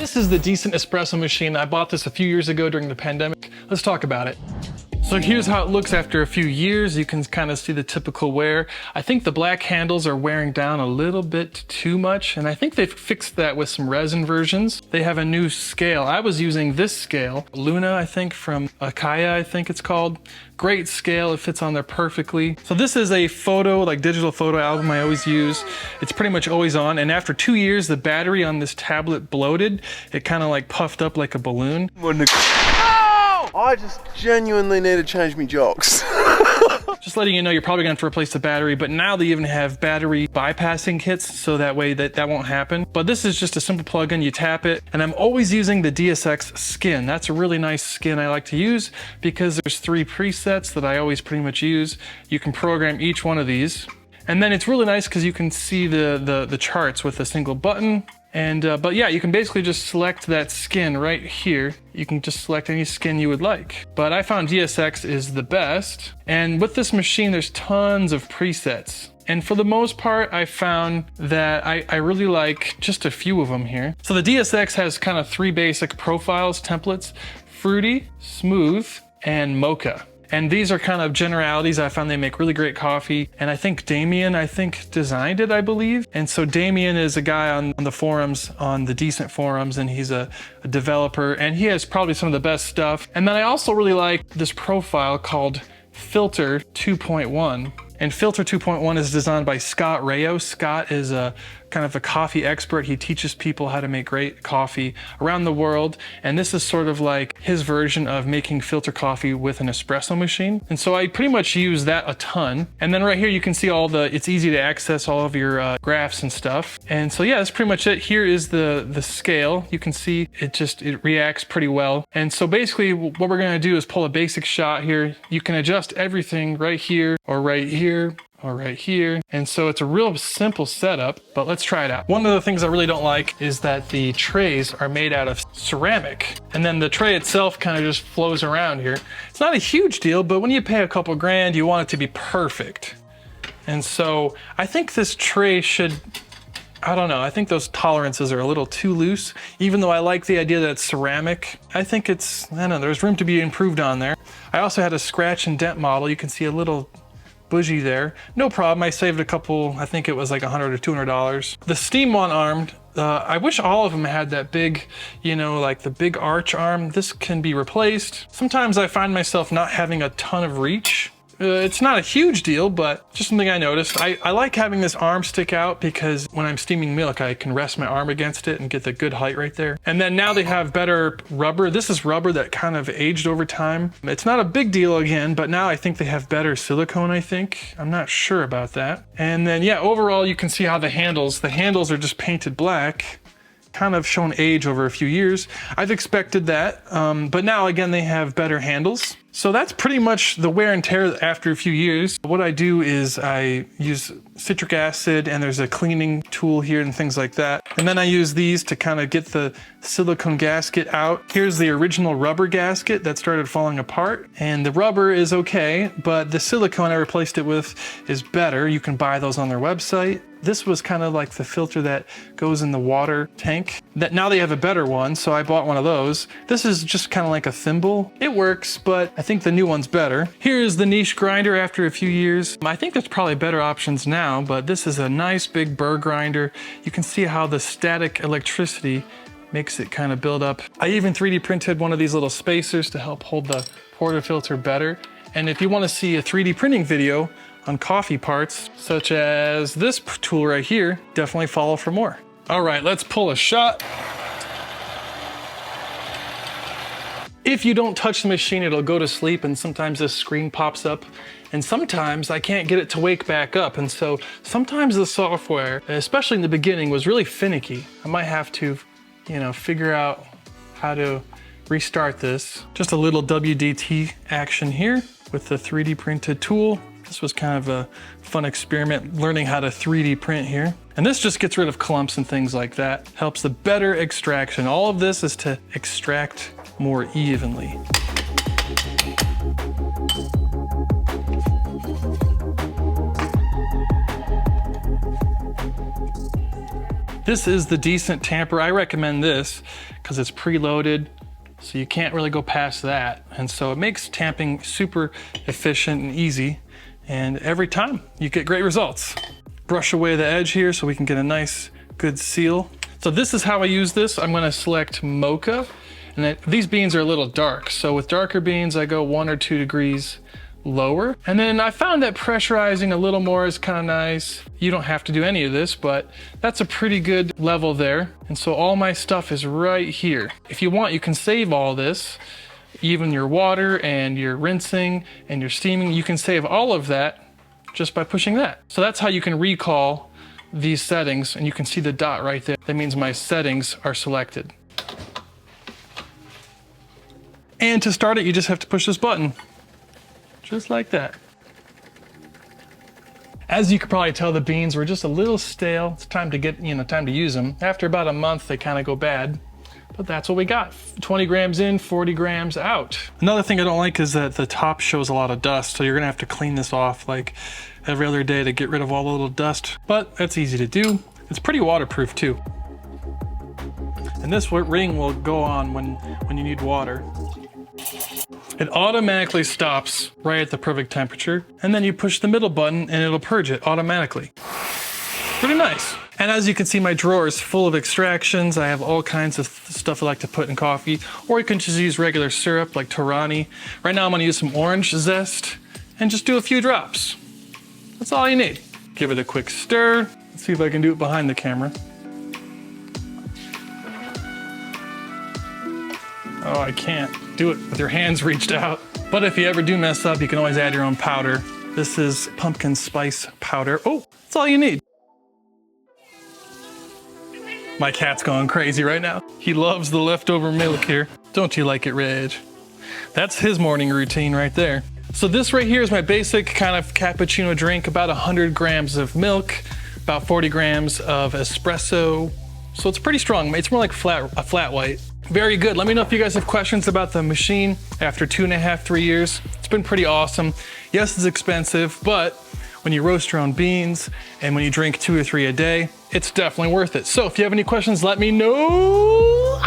This is the Decent Espresso machine. I bought this a few years ago during the pandemic. Let's talk about it. So here's how it looks after a few years. You can kind of see the typical wear. I think the black handles are wearing down a little bit too much, and I think they've fixed that with some resin versions. They have a new scale. I was using this scale, Luna, I think, from Akaya, I think it's called. Great scale, it fits on there perfectly. So this is a photo, like digital photo album I always use. It's pretty much always on, and after 2 years, the battery on this tablet bloated. It kind of like puffed up like a balloon. I just genuinely need to change my jocks. Just letting you know, you're probably going to have to replace the battery, but now they even have battery bypassing kits, so that way that won't happen. But this is just a simple plug-in, you tap it, and I'm always using the DSX skin. That's a really nice skin I like to use because there's 3 presets that I always pretty much use. You can program each one of these. And then it's really nice because you can see the charts with a single button. And but yeah, you can basically just select that skin right here. You can just select any skin you would like. But I found DSX is the best. And with this machine, there's tons of presets. And for the most part, I found that I really like just a few of them here. So the DSX has kind of 3 basic profiles, templates: fruity, smooth, and mocha. And these are kind of generalities. I found they make really great coffee. And I think Damien, designed it, I believe. And so Damien is a guy on the forums, on the Decent forums, and he's a developer, and he has probably some of the best stuff. And then I also really like this profile called Filter 2.1. And Filter 2.1 is designed by Scott Rayo. Scott is a kind of a coffee expert. He teaches people how to make great coffee around the world. And this is sort of like his version of making filter coffee with an espresso machine. And so I pretty much use that a ton. And then right here, you can see it's easy to access all of your graphs and stuff. And so yeah, that's pretty much it. Here is the scale. You can see it reacts pretty well. And so basically what we're gonna do is pull a basic shot here. You can adjust everything right here or right here or right here. And so it's a real simple setup, but let's try it out. One of the things I really don't like is that the trays are made out of ceramic, and then the tray itself kind of just flows around here. It's not a huge deal, but when you pay a couple grand, you want it to be perfect. And so I think this tray I don't know, I think those tolerances are a little too loose. Even though I like the idea that it's ceramic, I think I don't know, there's room to be improved on there. I also had a scratch and dent model. You can see a little bougie there. No problem, I saved a couple, I think it was like $100 or $200. The steam one armed, I wish all of them had that big, like the big arch arm. This can be replaced. Sometimes I find myself not having a ton of reach. It's not a huge deal, but just something I noticed. I like having this arm stick out because when I'm steaming milk, I can rest my arm against it and get the good height right there. And then now they have better rubber. This is rubber that kind of aged over time. It's not a big deal again, but now I think they have better silicone, I think. I'm not sure about that. And then yeah, overall, you can see how the handles are just painted black, kind of shown age over a few years. I've expected that, but now again, they have better handles. So that's pretty much the wear and tear after a few years. What I do is I use citric acid, and there's a cleaning tool here and things like that. And then I use these to kind of get the silicone gasket out. Here's the original rubber gasket that started falling apart, and the rubber is okay, but the silicone I replaced it with is better. You can buy those on their website. This was kind of like the filter that goes in the water tank. Now they have a better one, so I bought one of those. This is just kind of like a thimble. It works, but I think the new one's better. Here's the niche grinder after a few years. I think there's probably better options now, but this is a nice big burr grinder. You can see how the static electricity makes it kind of build up. I even 3D printed one of these little spacers to help hold the portafilter better. And if you want to see a 3D printing video on coffee parts, such as this tool right here, definitely follow for more. All right, let's pull a shot. If you don't touch the machine, it'll go to sleep, and sometimes this screen pops up, and sometimes I can't get it to wake back up. And so sometimes the software, especially in the beginning, was really finicky. I might have to, figure out how to restart this. Just a little WDT action here with the 3D printed tool. This was kind of a fun experiment, learning how to 3D print here. And this just gets rid of clumps and things like that. Helps the better extraction. All of this is to extract more evenly. This is the Decent tamper. I recommend this because it's preloaded. So you can't really go past that. And so it makes tamping super efficient and easy. And every time you get great results. Brush away the edge here so we can get a nice, good seal. So this is how I use this. I'm gonna select mocha. And these beans are a little dark. So with darker beans, I go 1 or 2 degrees lower. And then I found that pressurizing a little more is kind of nice. You don't have to do any of this, but that's a pretty good level there. And so all my stuff is right here. If you want, you can save all this, even your water and your rinsing and your steaming, you can save all of that just by pushing that. So that's how you can recall these settings, and you can see the dot right there. That means my settings are selected. And to start it, you just have to push this button. Just like that. As you could probably tell, the beans were just a little stale. It's time to get, time to use them. After about a month, they kind of go bad, but that's what we got. 20 grams in, 40 grams out. Another thing I don't like is that the top shows a lot of dust, so you're gonna have to clean this off like every other day to get rid of all the little dust, but that's easy to do. It's pretty waterproof too. And this ring will go on when you need water. It automatically stops right at the perfect temperature, and then you push the middle button and it'll purge it automatically. Pretty nice. And as you can see, my drawer is full of extractions. I have all kinds of stuff I like to put in coffee, or you can just use regular syrup like Torani. Right now I'm gonna use some orange zest and just do a few drops. That's all you need. Give it a quick stir. Let's see if I can do it behind the camera. Oh, I can't do it with your hands reached out. But if you ever do mess up, you can always add your own powder. This is pumpkin spice powder. Oh, that's all you need. My cat's going crazy right now. He loves the leftover milk here. Don't you like it, Reg? That's his morning routine right there. So this right here is my basic kind of cappuccino drink, about 100 grams of milk, about 40 grams of espresso. So it's pretty strong. It's more like a flat white. Very good. Let me know if you guys have questions about the machine after 2.5, 3 years. It's been pretty awesome. Yes, it's expensive, but when you roast your own beans and when you drink 2 or 3 a day, it's definitely worth it. So if you have any questions, let me know.